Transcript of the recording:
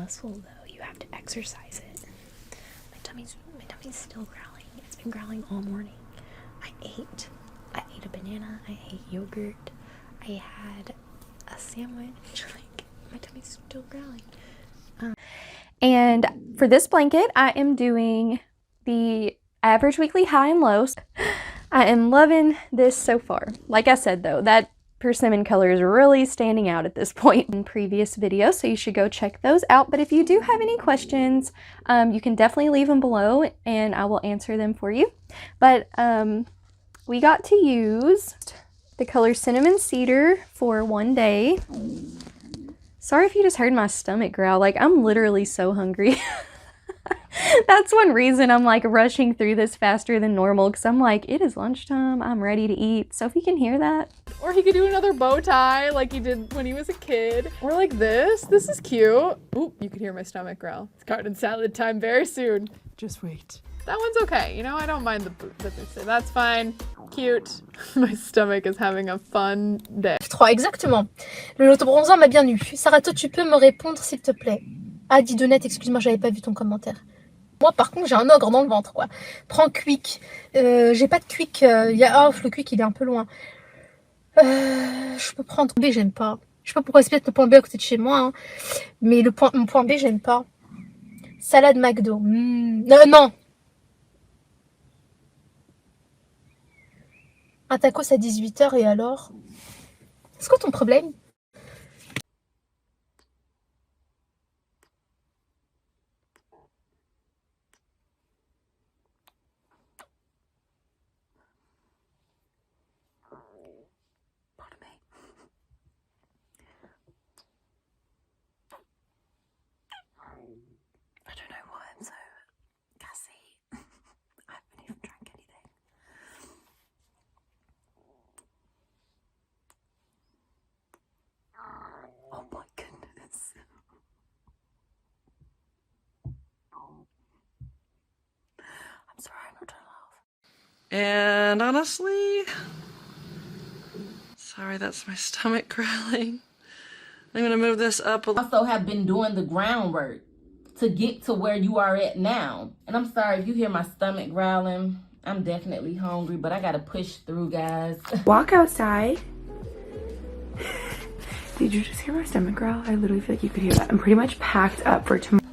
muscle though. You have to exercise it. My tummy's still growling. It's been growling all morning. I ate a banana. I ate yogurt. I had a sandwich. Like, my tummy's still growling. And for this blanket, I am doing the average weekly high and lows. I am loving this so far. Like I said though, that persimmon color is really standing out at this point in previous videos, so you should go check those out. But if you do have any questions, you can definitely leave them below and I will answer them for you. But we got to use the color Cinnamon Cedar for one day. Sorry if you just heard my stomach growl. Like, I'm literally so hungry. That's one reason I'm like rushing through this faster than normal, because I'm like, it is lunchtime, I'm ready to eat. So if you can hear that. Or he could do another bow tie like he did when he was a kid. Or like this. This is cute. Ooh, you could hear my stomach growl. It's garden salad time very soon. Just wait. That one's okay. You know, I don't mind the boot that they say. That's fine. Cute. My stomach is having a fun day. 3, exactement. L'autobronzant m'a bien eu. Sarah, toi, tu peux me répondre s'il te plaît? Ah, Didonette, excuse-moi, j'avais pas vu ton commentaire. Moi, par contre, j'ai un ogre dans le ventre, quoi. Prends Quick. J'ai pas de Quick. Le Quick, il est un peu loin. Je peux prendre B, j'aime pas. Je sais pas pourquoi c'est peut-être le point B à côté de chez moi, hein. Mais mon point B, j'aime pas. Salade McDo. Non. Un tacos à 18 h et alors? C'est quoi ton problème? I don't know why I'm so gassy. I haven't even drank anything. Oh my goodness. I'm sorry, I'm not trying to laugh. And honestly, sorry, that's my stomach growling. I'm gonna move this up a little. Also have been doing the groundwork to get to where you are at now. And I'm sorry if you hear my stomach growling. I'm definitely hungry, but I gotta push through, guys. Walk outside. Did you just hear my stomach growl? I literally feel like you could hear that. I'm pretty much packed up for tomorrow.